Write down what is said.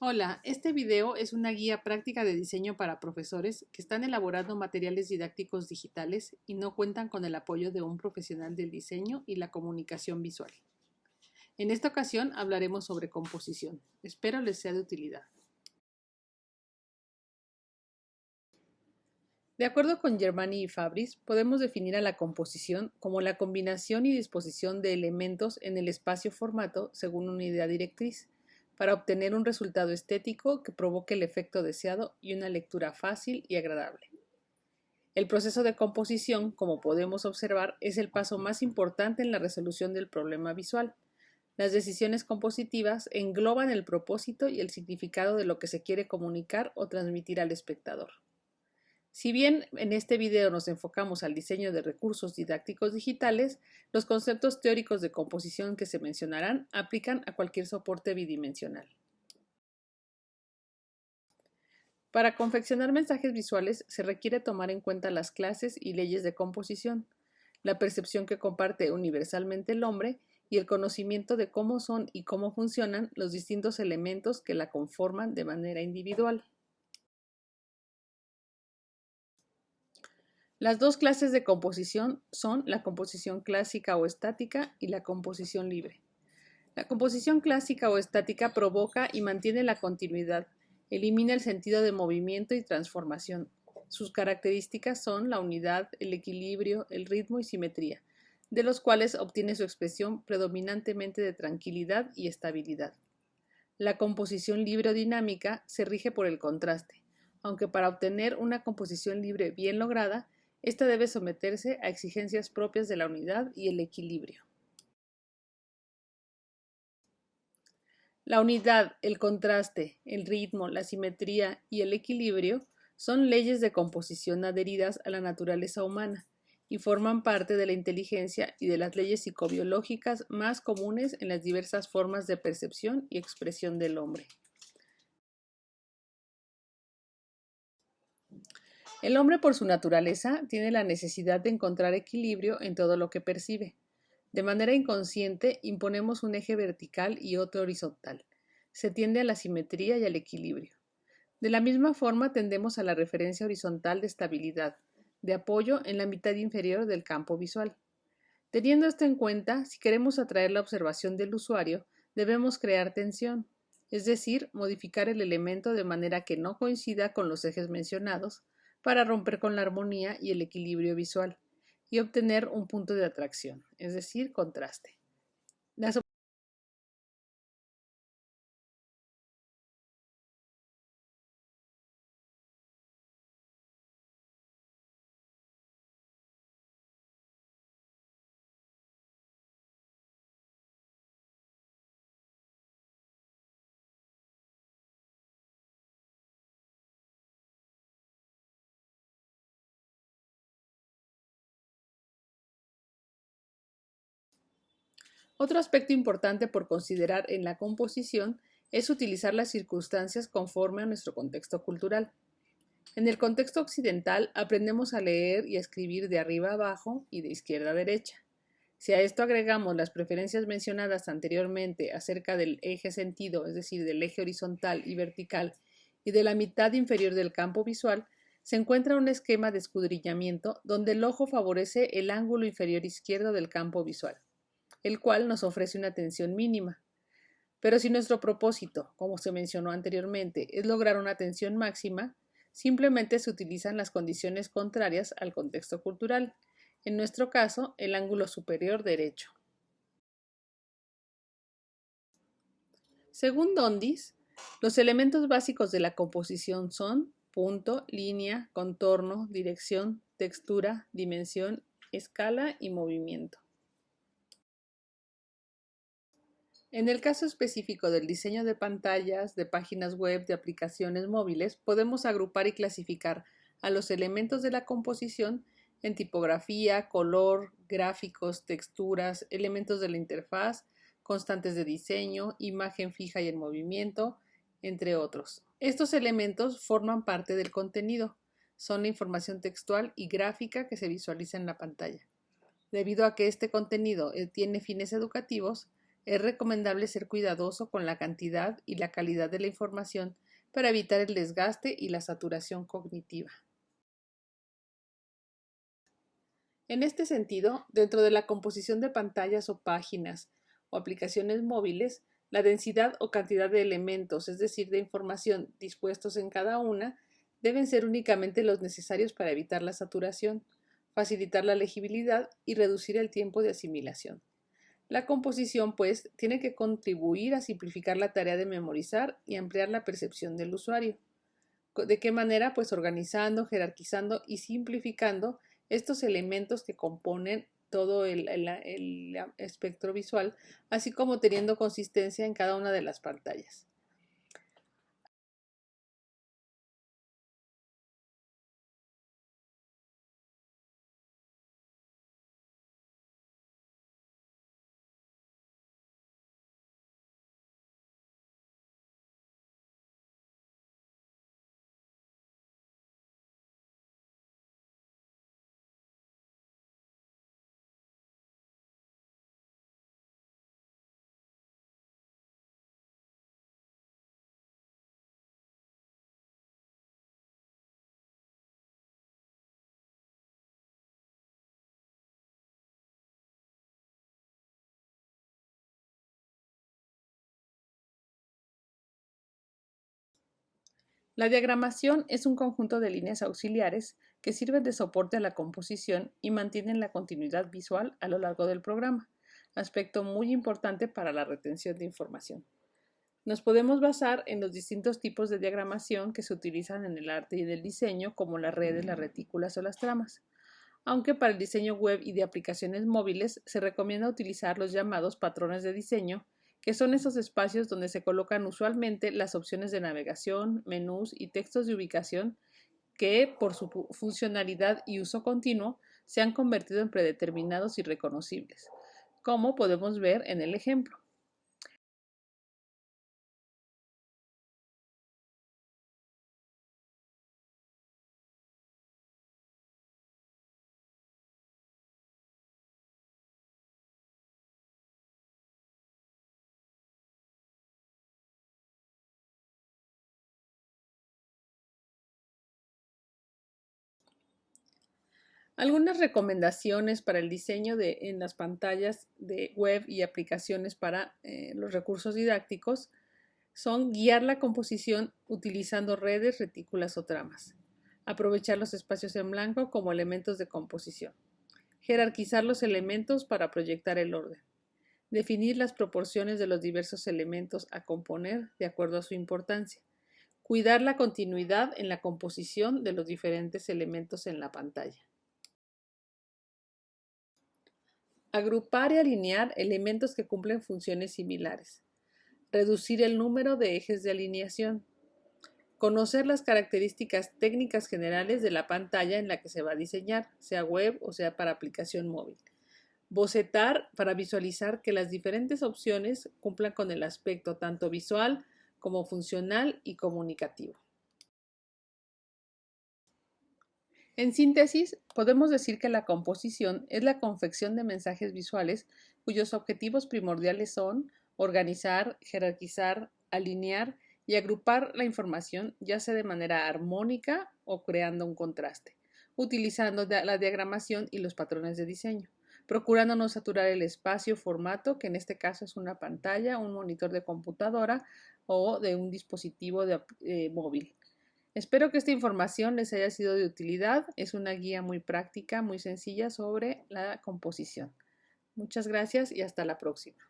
Hola, este video es una guía práctica de diseño para profesores que están elaborando materiales didácticos digitales y no cuentan con el apoyo de un profesional del diseño y la comunicación visual. En esta ocasión hablaremos sobre composición. Espero les sea de utilidad. De acuerdo con Germani y Fabris, podemos definir a la composición como la combinación y disposición de elementos en el espacio-formato según una idea directriz, para obtener un resultado estético que provoque el efecto deseado y una lectura fácil y agradable. El proceso de composición, como podemos observar, es el paso más importante en la resolución del problema visual. Las decisiones compositivas engloban el propósito y el significado de lo que se quiere comunicar o transmitir al espectador. Si bien en este video nos enfocamos al diseño de recursos didácticos digitales, los conceptos teóricos de composición que se mencionarán aplican a cualquier soporte bidimensional. Para confeccionar mensajes visuales se requiere tomar en cuenta las clases y leyes de composición, la percepción que comparte universalmente el hombre y el conocimiento de cómo son y cómo funcionan los distintos elementos que la conforman de manera individual. Las dos clases de composición son la composición clásica o estática y la composición libre. La composición clásica o estática provoca y mantiene la continuidad, elimina el sentido de movimiento y transformación. Sus características son la unidad, el equilibrio, el ritmo y simetría, de los cuales obtiene su expresión predominantemente de tranquilidad y estabilidad. La composición libre o dinámica se rige por el contraste, aunque para obtener una composición libre bien lograda, esta debe someterse a exigencias propias de la unidad y el equilibrio. La unidad, el contraste, el ritmo, la simetría y el equilibrio son leyes de composición adheridas a la naturaleza humana y forman parte de la inteligencia y de las leyes psicobiológicas más comunes en las diversas formas de percepción y expresión del hombre. El hombre, por su naturaleza, tiene la necesidad de encontrar equilibrio en todo lo que percibe. De manera inconsciente, imponemos un eje vertical y otro horizontal. Se tiende a la simetría y al equilibrio. De la misma forma, tendemos a la referencia horizontal de estabilidad, de apoyo en la mitad inferior del campo visual. Teniendo esto en cuenta, si queremos atraer la observación del usuario, debemos crear tensión, es decir, modificar el elemento de manera que no coincida con los ejes mencionados, para romper con la armonía y el equilibrio visual y obtener un punto de atracción, es decir, contraste. Las Otro aspecto importante por considerar en la composición es utilizar las circunstancias conforme a nuestro contexto cultural. En el contexto occidental aprendemos a leer y a escribir de arriba a abajo y de izquierda a derecha. Si a esto agregamos las preferencias mencionadas anteriormente acerca del eje sentido, es decir, del eje horizontal y vertical, y de la mitad inferior del campo visual, se encuentra un esquema de escudriñamiento donde el ojo favorece el ángulo inferior izquierdo del campo visual, el cual nos ofrece una tensión mínima. Pero si nuestro propósito, como se mencionó anteriormente, es lograr una tensión máxima, simplemente se utilizan las condiciones contrarias al contexto cultural, en nuestro caso, el ángulo superior derecho. Según Dondis, los elementos básicos de la composición son punto, línea, contorno, dirección, textura, dimensión, escala y movimiento. En el caso específico del diseño de pantallas, de páginas web, de aplicaciones móviles, podemos agrupar y clasificar a los elementos de la composición en tipografía, color, gráficos, texturas, elementos de la interfaz, constantes de diseño, imagen fija y en movimiento, entre otros. Estos elementos forman parte del contenido, son la información textual y gráfica que se visualiza en la pantalla. Debido a que este contenido tiene fines educativos, Es recomendable ser cuidadoso con la cantidad y la calidad de la información para evitar el desgaste y la saturación cognitiva. En este sentido, dentro de la composición de pantallas o páginas o aplicaciones móviles, la densidad o cantidad de elementos, es decir, de información dispuestos en cada una, deben ser únicamente los necesarios para evitar la saturación, facilitar la legibilidad y reducir el tiempo de asimilación. La composición, pues, tiene que contribuir a simplificar la tarea de memorizar y ampliar la percepción del usuario. ¿De qué manera? Pues organizando, jerarquizando y simplificando estos elementos que componen todo el espectro visual, así como teniendo consistencia en cada una de las pantallas. La diagramación es un conjunto de líneas auxiliares que sirven de soporte a la composición y mantienen la continuidad visual a lo largo del programa, aspecto muy importante para la retención de información. Nos podemos basar en los distintos tipos de diagramación que se utilizan en el arte y en el diseño, como las redes, las retículas o las tramas. Aunque para el diseño web y de aplicaciones móviles se recomienda utilizar los llamados patrones de diseño, que son esos espacios donde se colocan usualmente las opciones de navegación, menús y textos de ubicación que, por su funcionalidad y uso continuo, se han convertido en predeterminados y reconocibles, como podemos ver en el ejemplo. Algunas recomendaciones para el diseño en las pantallas de web y aplicaciones para los recursos didácticos son guiar la composición utilizando redes, retículas o tramas, aprovechar los espacios en blanco como elementos de composición, jerarquizar los elementos para proyectar el orden, definir las proporciones de los diversos elementos a componer de acuerdo a su importancia, cuidar la continuidad en la composición de los diferentes elementos en la pantalla. Agrupar y alinear elementos que cumplen funciones similares. Reducir el número de ejes de alineación. Conocer las características técnicas generales de la pantalla en la que se va a diseñar, sea web o sea para aplicación móvil. Bocetar para visualizar que las diferentes opciones cumplan con el aspecto tanto visual como funcional y comunicativo. En síntesis, podemos decir que la composición es la confección de mensajes visuales cuyos objetivos primordiales son organizar, jerarquizar, alinear y agrupar la información, ya sea de manera armónica o creando un contraste, utilizando la diagramación y los patrones de diseño, procurando no saturar el espacio formato, que en este caso es una pantalla, un monitor de computadora o de un dispositivo móvil. Espero que esta información les haya sido de utilidad. Es una guía muy práctica, muy sencilla sobre la composición. Muchas gracias y hasta la próxima.